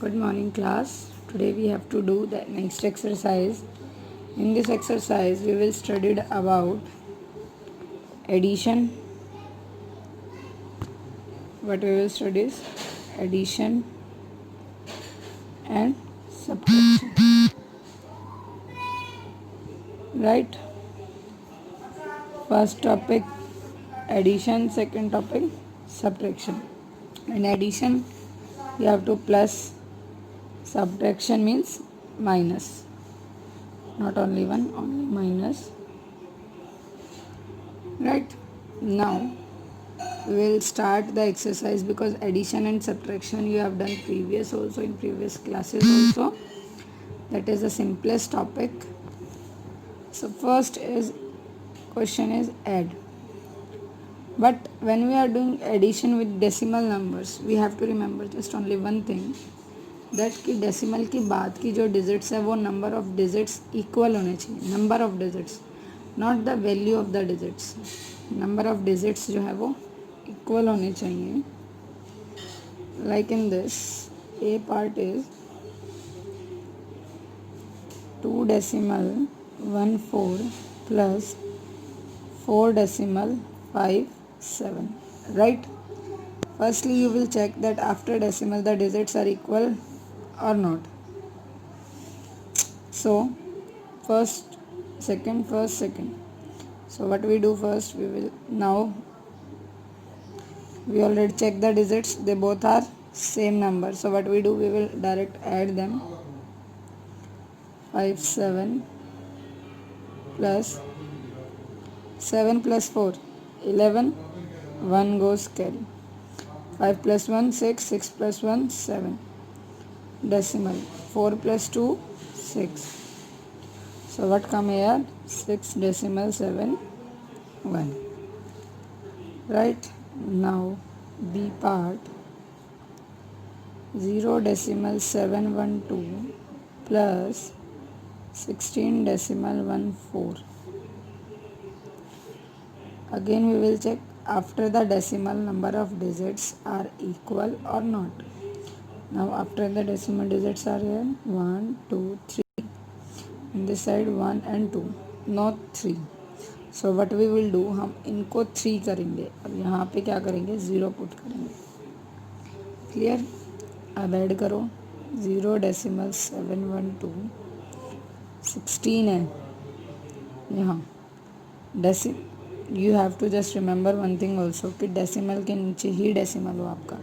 Good morning, class. Today we have to do the next exercise. In this exercise, we will study about addition. What we will study is addition and subtraction. Right? First topic addition, second topic subtraction. In addition, you have to plus, subtraction means minus. Not only one, only minus. Right? Now we will start the exercise because addition and subtraction you have done in previous classes also. That is the simplest topic. So first is question is add. But when we are doing addition with decimal numbers, we have to remember just only one thing, that कि decimal की बाद की जो digits है वो number of digits equal होने चाहिए. Number of digits, not the value of the digits. Number of digits जो है वो इक्वल होने चाहिए. Like in this, A part is 2 decimal 1 4 plus 4 decimal 5 7. Right? Firstly, you will check that after decimal the digits are equal or not. So, first, second. So what we do first, we will now, we already check the digits, they both are same number. So what we do, we will direct add them. 5 7 plus 7 plus 4 11, 1 goes carry. 5 plus 1 6, 6 plus 1 7, decimal. 4 plus 2 6. So what come here? 6 decimal 7 1. Right? Now B part 0 decimal 712 plus 16 decimal 14. Again we will check after the decimal number of digits are equal or not. Now after the decimal digits are here 1 2 3. In this side 1 and 2, not 3. So what we will do, हम इनको 3 करेंगे. अब यहाँ पे क्या करेंगे, 0 put करेंगे. Clear? अब ऐड करो. 0 decimal 712 16 है यहाँ. You have to just remember one thing also कि डेसिमल के नीचे ही डेसिमल हो आपका.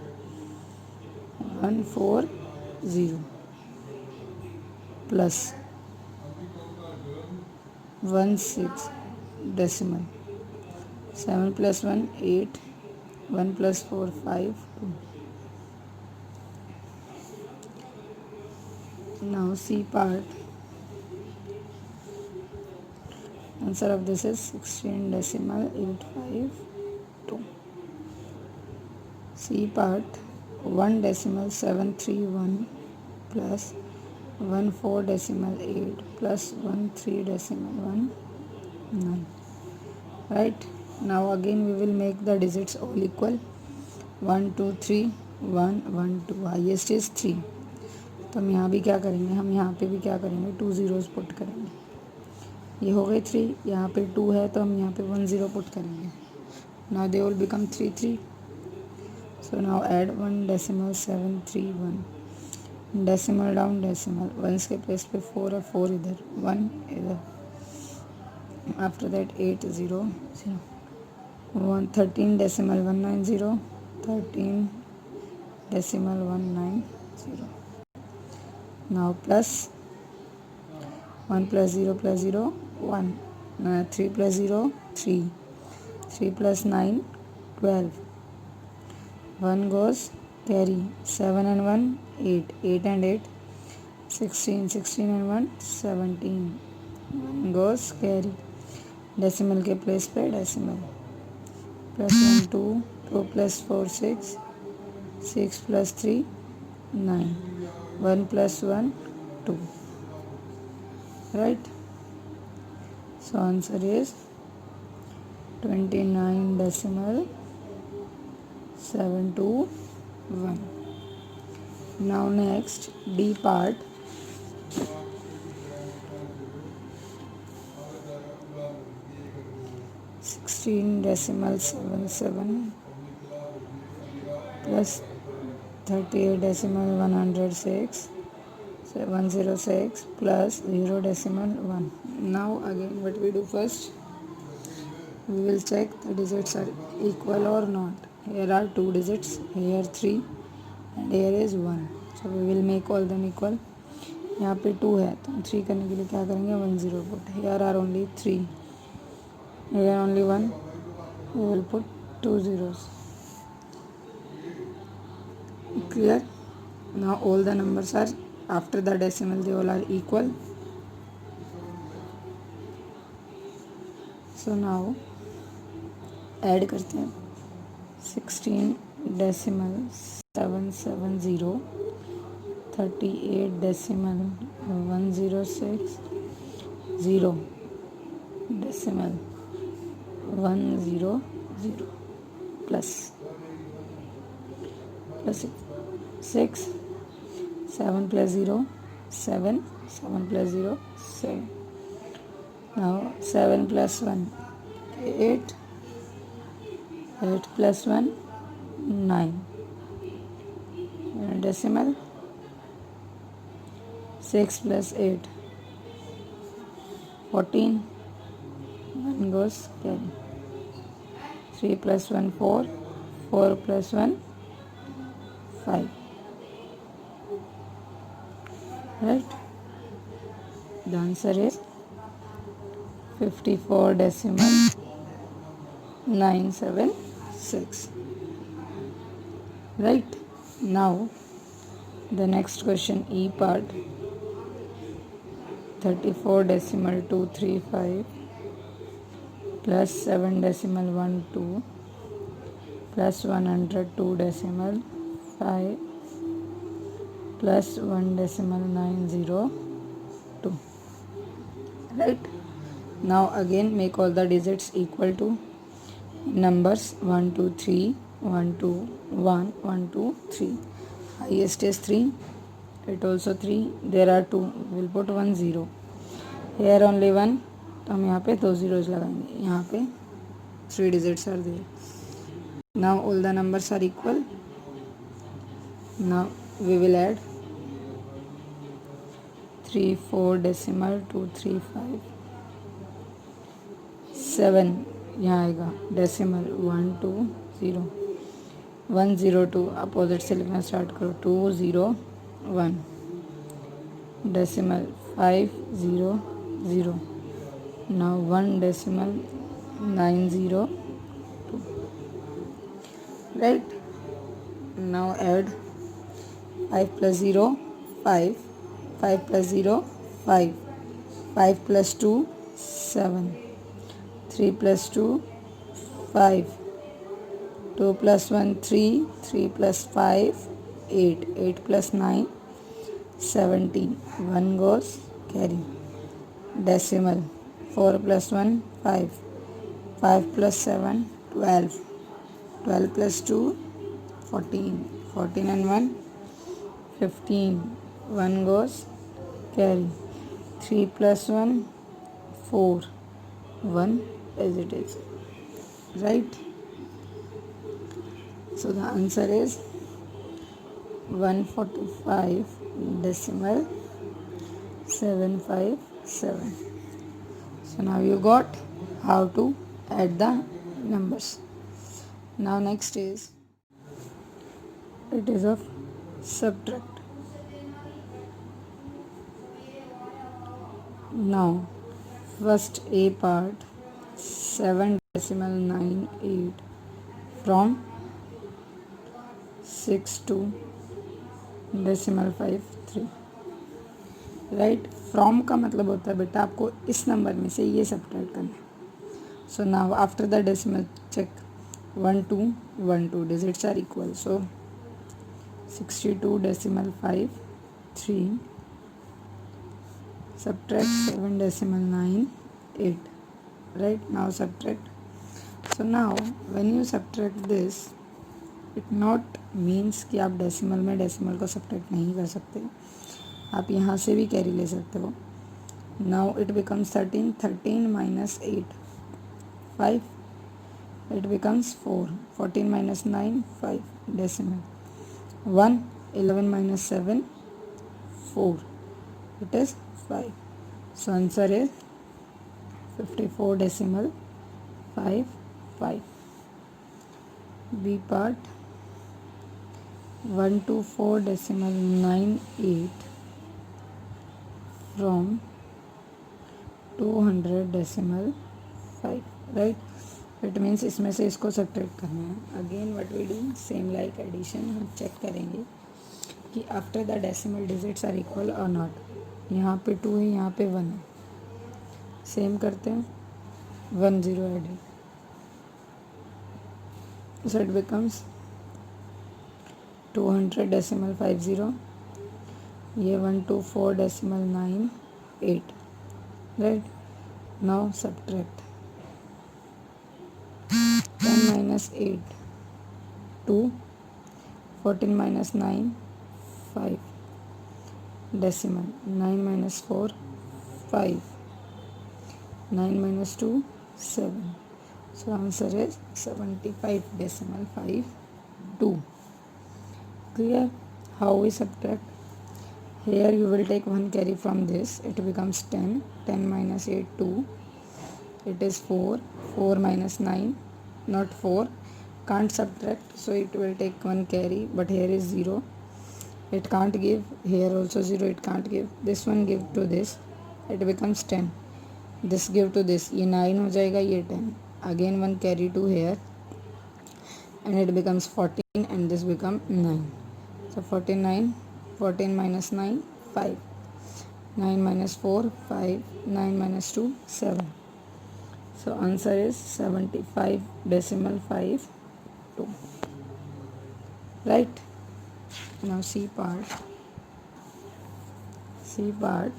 140 plus 16 decimal. 7 plus 1 8, 1 plus 4 5 2. Now C part, answer of this is 16 decimal 852. C part 1 decimal 731 plus 1 4 decimal 8 plus 1 3 decimal 1 9. Right? Now again we will make the digits all equal. 1 2 3 1 1 2. Highest is 3. तो हम यहाँ भी क्या करेंगे, हम यहाँ पे भी क्या करेंगे, 2 zeros पुट करेंगे. ये हो गए 3. यहाँ पे 2 है तो हम यहाँ पे 1 0 पुट करेंगे. Now they will become 3 3. So now add 1 decimal 731. Decimal down decimal. 1 के प्लेस पे 4 है, 4 इधर, 1 इधर. After that 8 0 0. 1 13 decimal 190. 13 decimal 190. Now plus 1 plus 0 plus 0 1. 3 plus 0 3. 3 plus 9 12. 1 goes carry. 7 and 1 8. 8 and 8 16. 16 and 1 17. 1 goes carry. Decimal के place पे decimal. Plus 1 2 2 plus 4 6 6 plus 3 9. 1 plus 1 2. Right? So answer is 29 decimal 721. Now next D part. Sixteen decimal 77 plus 38 decimal 106 106 plus 0 decimal 1. Now again what we do first, we will check the digits are equal or not. Here are two digits, here 3 and here is 1. So we will make all them equal. यहाँ पे 2 है तो 3 करने के लिए क्या करेंगे, 1 0 put. Here are only 3, here only 1, we will put 2 zeros. Clear? Now all the numbers are after the decimal, they all are equal. So now add करते हैं 16 decimal 770, 38 decimal 106, 0 decimal 100 plus 6, 7 plus 0 7, 7 plus 0 7. Now 7 plus 1 8, 8 plus 1 9, and decimal 6 plus 8 14, 1 goes carry, 3 plus 1 4, 4 plus 1 5. Right? The answer is 54 decimal 976. Right? Now the next question, E part. 34 decimal 235 plus 7 decimal 12 plus 102 decimal 5 plus 1 decimal 902. Right? Now again make all the digits equal to numbers 1 2 3, 1 2 1, 1 2 3. Highest is 3, it also 3, there are 2, we will put 1 0. Here only 1, तो हम यहाँ पे 2 zeros लगाएंगे. यहाँ पे 3 digits are there. Now all the numbers are equal. Now we will add 3 4 decimal 235 7, यहाँ आएगा decimal 1 2 0 1 0 2, opposite से लिखना स्टार्ट करो 2 0 1, decimal 5 0 0, now 1 decimal 902. Right? Now add 5 plus 0 5, 5 plus 0 5, 5 plus 2 7, 3 plus 2 5, 2 plus 1 3, 3 plus 5 8, 8 plus 9 17, 1 goes carry, decimal 4 plus 1 5, 5 plus 7 12, 12 plus 2 14, 14 and 1 15, 1 goes carry, 3 plus 1 4, 1 as it is. Right? So the answer is 145 decimal 757. So now you got how to add the numbers. Now next is, it is of subtract. Now first A part, 7 decimal 98 from 6 to decimal 5 3. Right? From का मतलब होता है बेटा आपको इस number में से ये सब्ट्रैक्ट करना है. So now after the decimal check 1 2 1 2 digits are equal. So 62 decimal 5 3 subtract 7 decimal 9 8. Right? Now subtract. So now when you subtract this, it not means कि आप डेसिमल में डेसिमल को सब्ट्रैक्ट नहीं कर सकते, आप यहाँ से भी कैरी ले सकते हो. Now it becomes 13. 13 minus 8, 5. It becomes 4. 14 minus 9, 5. Decimal. 1. 11 minus 7, 4. It is 5. So answer is 54 decimal 5 5. B part 124 decimal 98 from 200 decimal 5. Right? It means इसमें से इसको सब्ट्रैक्ट करना है. Again what we do, same like addition, हम check करेंगे कि after the decimal digits are equal और not. यहाँ पे 2 है, यहाँ पे 1 है. सेम करते हैं, 1 0 added, so it becomes 200 decimal 50. ये 124 decimal 9 8. Right. Now subtract 10 minus 8 2. 14 minus 9 5. Decimal 9 minus 4 5. 9 minus 2 7. So answer is 75 decimal 5 2. Clear? How we subtract? Here you will take one carry from this, it becomes 10. 10 minus 8 2. It is 4. 4 minus 9, not 4, can't subtract, so it will take one carry, but here is 0, it can't give, here also 0, it can't give, this one give to this, it becomes 10, this give to this, ये 9 हो जाएगा, ये 10, again one carry to here and it becomes 14 and this become 9. So 49, 14 minus 9 5, 9 minus 4 5, 9 minus 2 7. So answer is 75 decimal 5 2. Right? Now C part. C part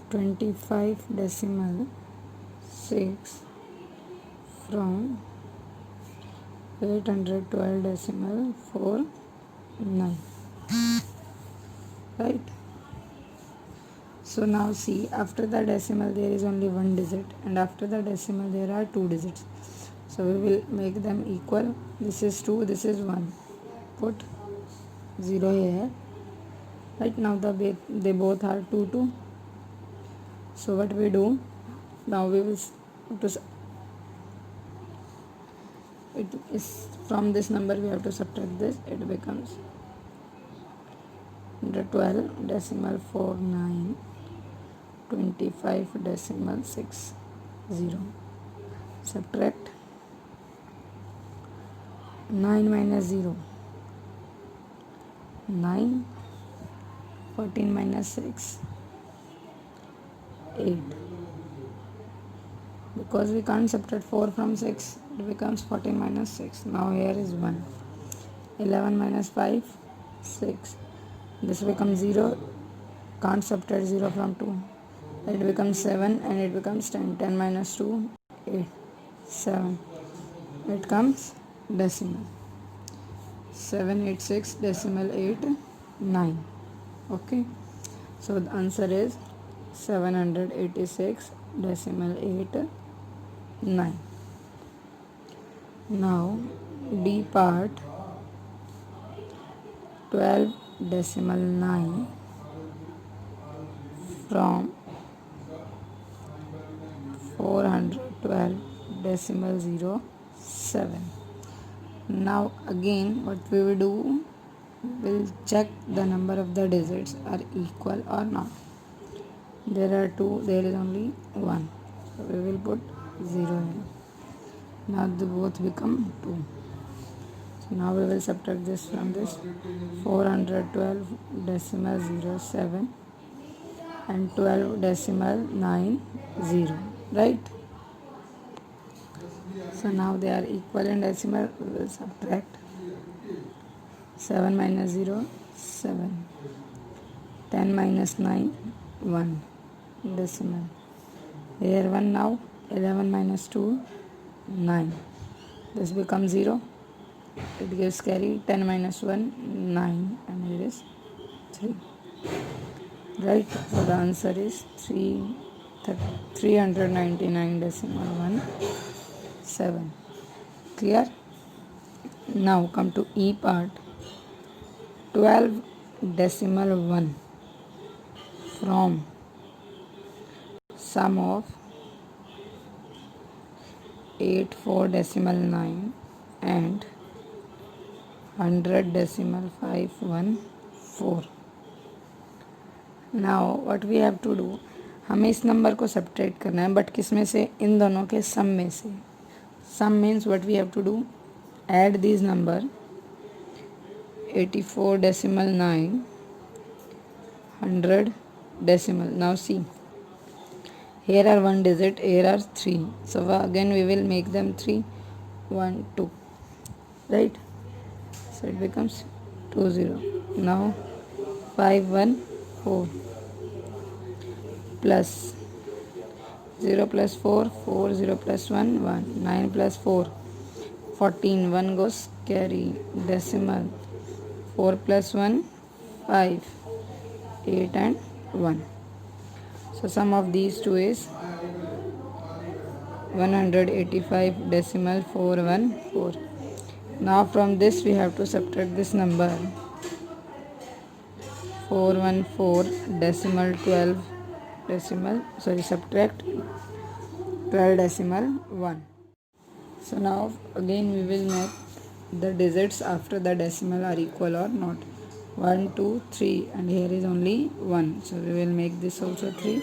25 decimal 6 from 812 decimal 4 9. Right? So now see, after the decimal there is only one digit and after the decimal there are two digits. So we will make them equal. This is 2, this is 1. Put 0 here. Right, now they both are 2 2. So what we do, now we will it is from this number we have to subtract this, it becomes 12 decimal 4 9, 25 decimal 6 0. Subtract 9 minus 0 9, 14 minus 6 8. Because we can't subtract 4 from 6, it becomes 14 minus 6. Now here is 1. 11 minus 5 6. This becomes 0, can't subtract 0 from 2. It becomes 7 and it becomes 10. 10 minus 2 8 7. It comes decimal 786 decimal 8 9. Okay, so the answer is 786 decimal 8 9. Now D part 12 decimal 9 from 412 decimal 0 7. Now again what we will do, we'll check the number of the digits are equal or not. There are 2, there is only 1, so we will put 0 in. Now they both become 2. So now we will subtract this from this. 412 decimal 0 7 and 12 decimal 9 0. Right? So now they are equal in decimal. We will subtract 7 minus 0 7, 10 minus 9 1 decimal. Here 1 now. 11 minus 2 9. This becomes 0. It gives carry 10 minus 1, 9, and here is 3. Right? So the answer is 399.17. Clear? Now come to E part. 12 decimal 1 from sum of 84 decimal 9 and 100 decimal 514. Now what we have to do, हमें इस number को subtract करना है, but किस में से, इन दोनों के सम में से. Sum means what we have to do, add this number 84 decimal 9, 100 decimal. Now see, here are 1 digit, here are 3, so again we will make them 3, 1 2, right? So it becomes 20. Now 514 plus 0 plus 4, 4, 0 plus 1, 1, 9 plus 4, 14, 1 goes carry, decimal, 4 plus 1, 5, 8 and 1. So sum of these two is 185 decimal 414. Now from this we have to subtract this number 414 decimal 12 decimal, subtract 12 decimal 1. So now again we will make the digits after the decimal are equal or not. 1 2 3 and here is only 1, so we will make this also 3,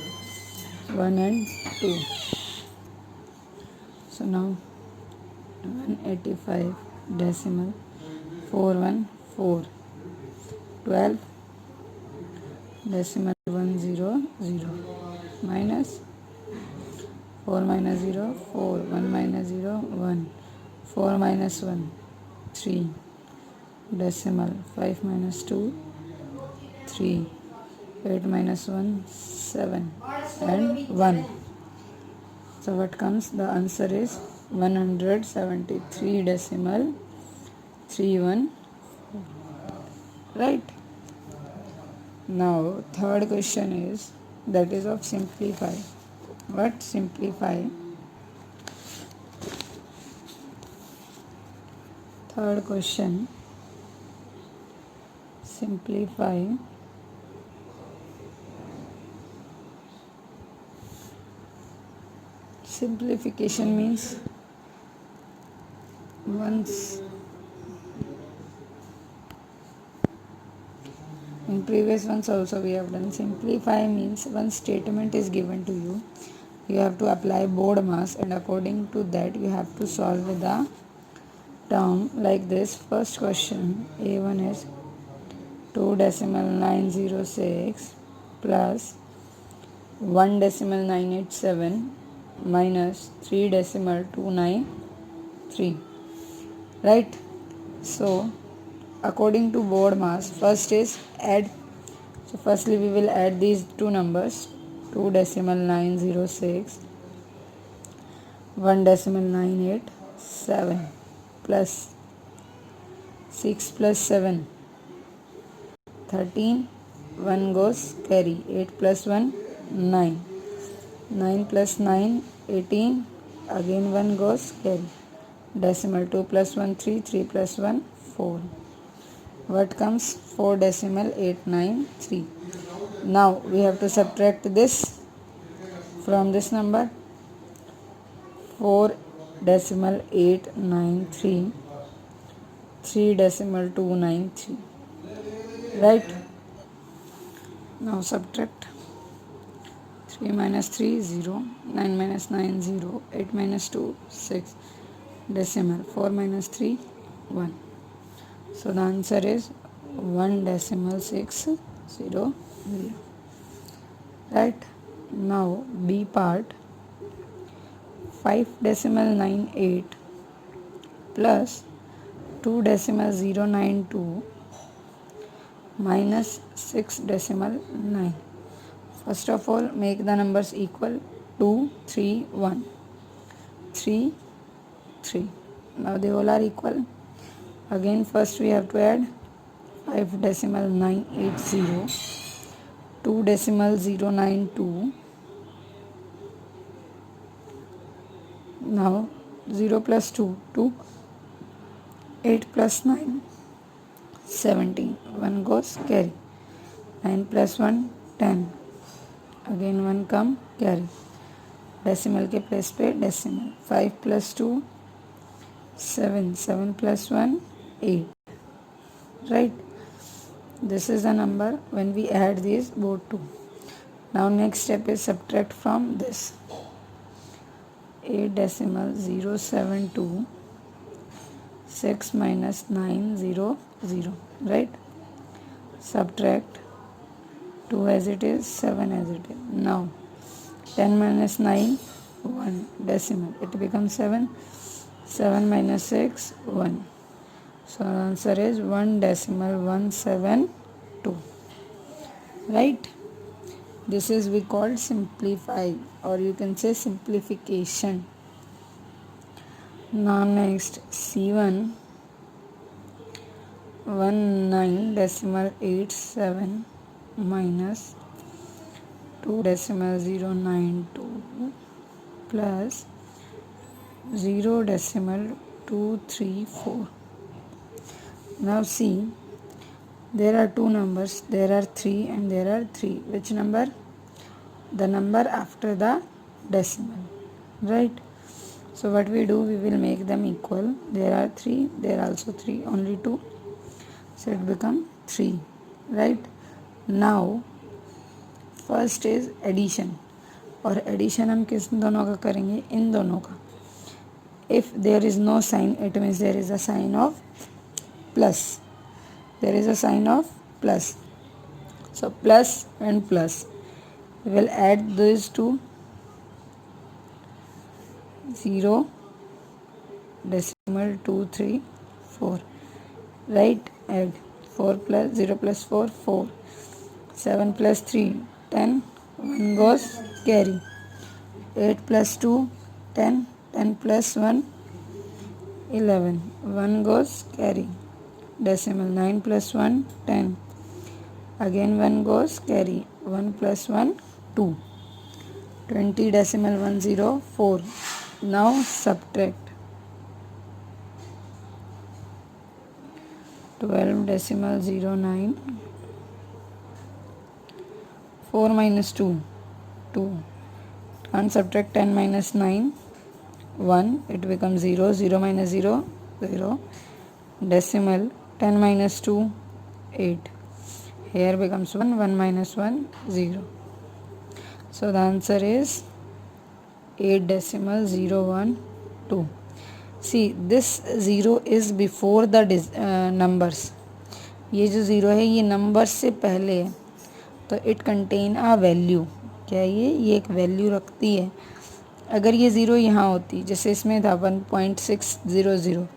1 and 2. So now 185 decimal 414, 12 decimal 100 minus 4 minus 0 4, 1 minus 0 1, 4 minus 1 3, decimal 5 minus 2 3, 8 minus 1 7 and 1. So what comes, the answer is 173 decimal 314, right? Now third question is, that is of simplify. What simplify? Third question, simplify simplification means once, in previous ones also we have done. Simplify means one statement is given to you, you have to apply BODMAS and according to that you have to solve the term like this. First question, A1 is 2 decimal 906 plus 1 decimal 987 minus 3 decimal 293, right? So according to BODMAS, first is add. So firstly we will add these two numbers, 2 decimal 906, 1 decimal 987 plus 6 plus 7 13, 1 goes carry, 8 plus 1 9, 9 plus 9 18, again 1 goes carry, decimal 2 plus 1 3, 3 plus 1 4. What comes, 4 decimal 893. Now we have to subtract this from this number, 4 decimal 893, 3 decimal 293, right? Now subtract 3 minus 3 0, 9 minus 9 0, 8 minus 2 6, decimal 4 minus 3 1. So the answer is 1 decimal 6 0 0, right? Now B part, 5 decimal 98 plus 2 decimal 092 minus 6 decimal 9. First of all make the numbers equal, 2 3 1, 3 3, Now they all are equal. Again first we have to add 5.980, 2.092. Now 0 plus 2, 2, 8 plus 9, 17. 1 goes carry. 9 plus 1, 10. Again 1 come carry. Decimal के place पे decimal. 5 plus 2, 7. 7 plus 1, 8. Right? This is the number when we add these both two. Now next step is subtract from this. 8.072, 6 minus 900, right? Subtract 2 as it is, 7 as it is. Now 10 minus 9, 1 decimal. It becomes 7. 7 minus 6, 1. So our answer is 1.172. Right? This is we call simplify, or you can say simplification. Now next C1 19.87 minus 2.092 plus 0.234. Now see, there are two numbers, there are 3 and there are 3. Which number? The number after the decimal, right? So what we do, we will make them equal. There are 3, there are also 3, only 2. So it become 3, right? Now first is addition, और addition हम किस दोनों का करेंगे? इन दोनों का. If there is no sign, it means there is a sign of plus. There is a sign of plus. So plus and plus. We will add these two. 0.234. Right? Add 4 plus 0 plus 4, 4. 7 plus 3, 10. 1 goes carry. 8 plus 2, 10. 10 plus 1, 11. 1 goes carry. Decimal. 9 plus 1, 10. Again 1 goes carry. 1 plus 1, 2. 20.104. Now subtract. 12.09. 4 minus 2, 2. And subtract 10 minus 9, 1. It becomes 0. 0 minus 0, 0. Decimal. 10 minus 2, 8. Here becomes 1. 1 minus 1, 0. So the answer is 8.012. See, this 0 is before the numbers. ये जो 0 है ये numbers से पहले है, तो it contain a value. क्या ये एक value रखती है. अगर ये 0 यहाँ होती, जैसे इसमें था 1.600,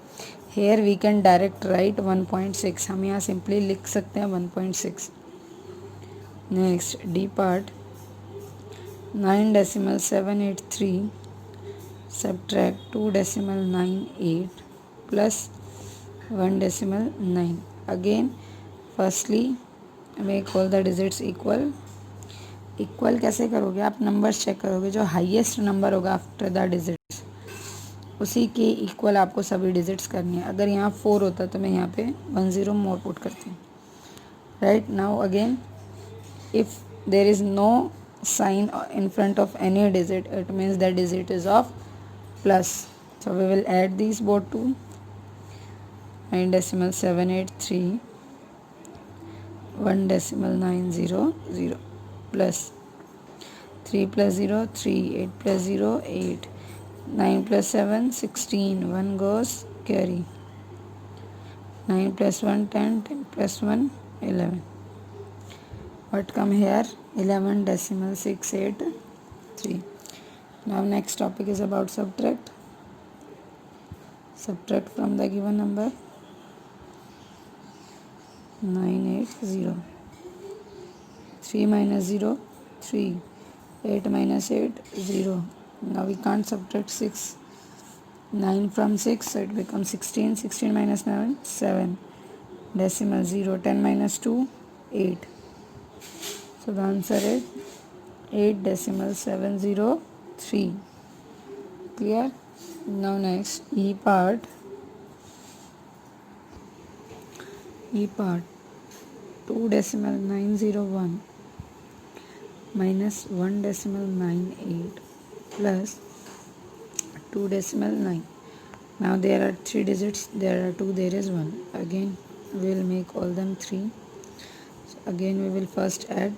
here we can direct write 1.6. हम यहाँ simply लिख सकते हैं 1.6. Next D part. 9.783 subtract 2.98 plus 1.9. Again firstly make all the digits equal. Equal कैसे करोगे आप? नंबर्स चेक करोगे, जो हाईएस्ट नंबर होगा आफ्टर द डिजिट्स उसी के इक्वल आपको सभी डिजिट्स करनी है. अगर यहाँ 4 होता तो मैं यहाँ पे 10 मोर पुट करती हूँ. Right. Now again if there is no sign in front of any digit, it means the digit is of plus. So we will add these both two. 9.783 1.900 plus 3 plus 0 3, 8 plus 0 8, 9 plus 7 16. 1 goes carry. 9 plus 1 10, 10 plus 1 11. What come here? 11.683. Now next topic is about subtract. Subtract from the given number. 980. 3 minus 0 3. 8 minus 8 0. Now we can't subtract 6. 9 from 6, so it becomes 16. 16 minus 9, 7. Decimal 0. 10 minus 2, 8. So the answer is 8.703. Clear? Now next, E part. 2.901 minus 1.98 plus 2.9. Now there are 3 digits, there are 2, there is 1. Again we will make all them 3. So again we will first add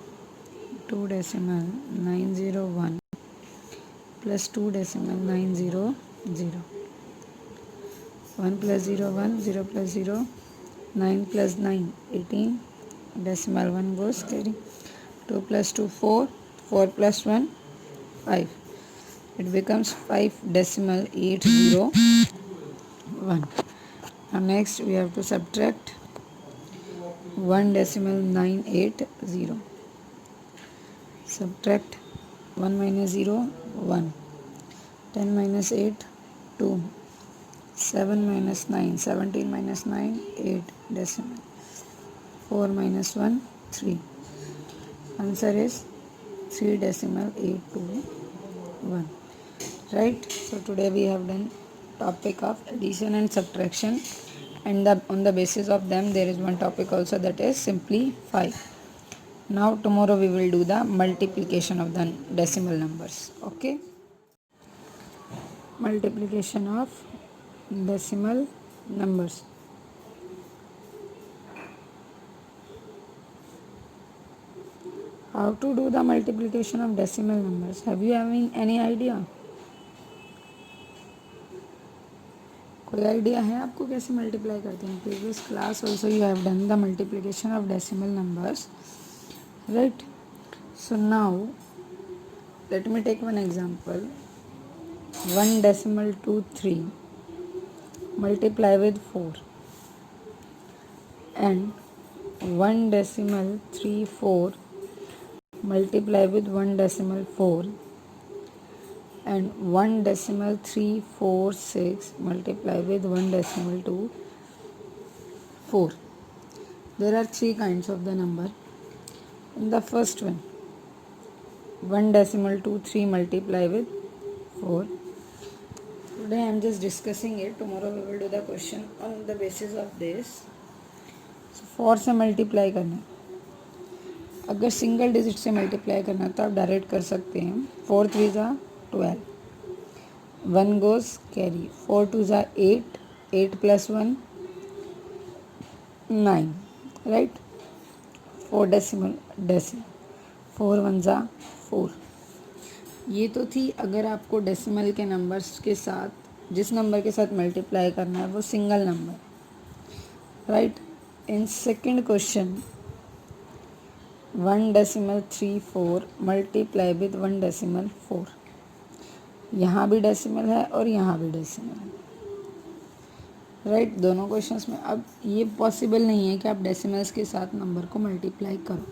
2.901 plus 2.900. 1 plus 0, 1, 0 plus 0, 9 plus 9, 18. Decimal 1 goes carry. 2 plus 2, 4. 4 plus 1, 5. It becomes 5.801. Now next we have to subtract 1.980. Subtract 1 minus 0, 1. 10 minus 8, 2. 7 minus 9, 17 minus 9, 8 decimal. 4 minus 1, 3. Answer is 3.821. Right? So today we have done topic of addition and subtraction, and on the basis of them there is one topic also, that is simplify. Now tomorrow we will do the multiplication of the decimal numbers. Okay? Multiplication of decimal numbers. How to do the multiplication of decimal numbers? Have you having any idea? कोई idea है आपको कैसे multiply करते हैं? Previous class also you have done the multiplication of decimal numbers, right? So now let me take one example. 1.23 multiply with 4 and 1.34 multiply with 1.4 and 1.346 multiply with 1.24. There are 3 kinds of the number. In the first one, 1.23 multiply with 4. Today I am just discussing it. Tomorrow we will do the question on the basis of this. So 4 से multiply करना, अगर single digit से multiply करना तो आप direct कर सकते हैं. 4 3 ज़ा 12, 1 गोज कैरी. 4 2 ज़ा 8, 8 प्लस 1 9, राइट? 4 डेसिमल 4 1 ज़ा 4. ये तो थी अगर आपको डेसिमल के नंबर्स के साथ जिस नंबर के साथ मल्टीप्लाई करना है वो single number, right? In second question 1.34 multiply with 1.4. यहाँ भी डेसिमल है और यहाँ भी डेसिमल है, राइट? दोनों क्वेश्चंस में. अब ये पॉसिबल नहीं है कि आप डेसिमल्स के साथ नंबर को मल्टीप्लाई करो,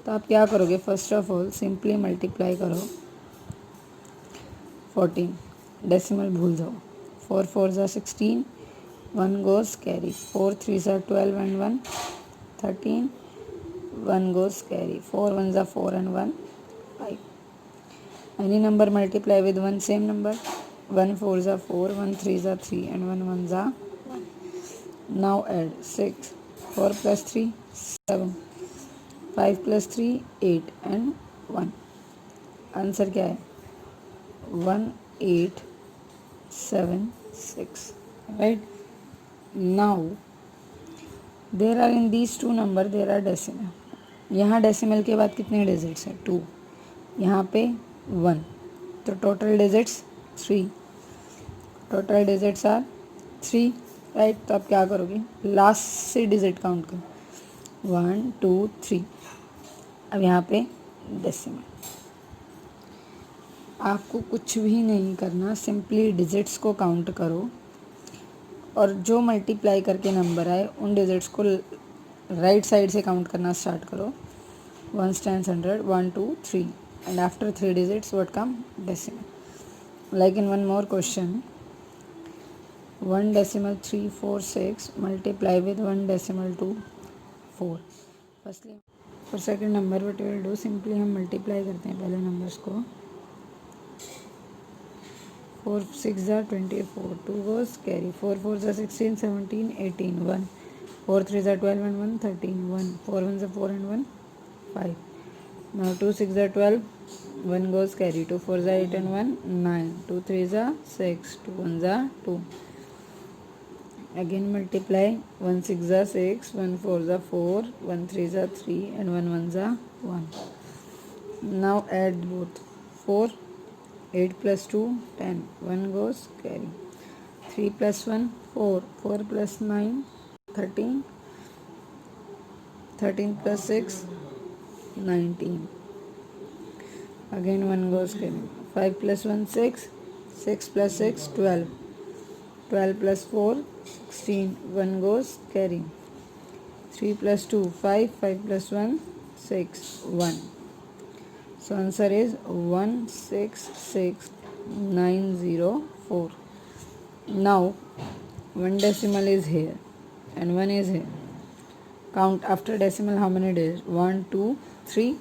तो आप क्या करोगे? First of all simply multiply करो 14. डेसिमल भूल जाओ. 4 4 ज़ा 16, 1 गोज कैरी. 4 3 ज़ा 12 and 1 13, 1 goes carry. 4 1 ज़ा 4 and 1 5. Any number multiply with one same number. 1 4 ज़ा 4, 1 3 ज़ा 3 and 1 1 ज़ा 1. Now add 6. 4 plus 3 7, 5 plus 3 8 and 1. Answer क्या है? 1876, right? Now there are in these two number there are decimal. यहाँ decimal के बाद कितने डिजिट्स हैं? 2. यहाँ पे 1, तो total digits 3. Total digits are 3, right? तो आप क्या करोगे? लास्ट से डिजिट काउंट करो. 1 2 3. अब यहाँ पे डेसिमल. आपको कुछ भी नहीं करना, सिंपली डिजिट्स को काउंट करो और जो मल्टीप्लाई करके नंबर आए उन डिजिट्स को राइट साइड से काउंट करना स्टार्ट करो. 1 10 100 1 2 3 and after 3 digits what come? Decimal. Like in one more question, 1 decimal 346 multiply with 1 decimal 2 4. Firstly for second number what will do, simply हम मल्टीप्लाई करते हैं पहले नंबर्स को. 4 6 ज़ा 24, 2 goes carry, 4 4 ज़ा 16 17 18 1, 4 3 ज़ा 12 and 1 13 1, 4 1 ज़ा 4 and 1 5. Now 2 6 ज़ा 12, 1 goes carry, 2 4 ज़ा 8 and 1 9, 2 3 ज़ा 6, 2 1 ज़ा 2. Again multiply, 1 6 ज़ा 6, 1 4 ज़ा 4, 1 3 ज़ा 3 and 1 1 ज़ा 1. Now add both. 4 8 plus 2 10, 1 goes carry, 3 plus 1 4, 4 plus 9 13, 13 plus 6 19. Again 1 goes carry, 5 plus 1 6, 6 plus 6 12, 12 plus 4 16, 1 goes carry, 3 plus 2 5, 5 plus 1 6 1. So answer is 166904. Now one decimal is here and one is here. Count after decimal how many days? 1 2 3,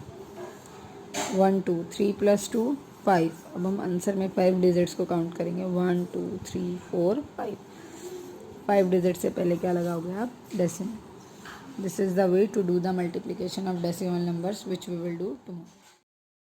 1 2 3 plus 2 5. अब हम answer में 5 digits को count करेंगे. 1 2 3 4 5. 5 digit से पहले क्या लगाओगे आप? Decimal. This is the way to do the multiplication of decimal numbers, which we will do tomorrow.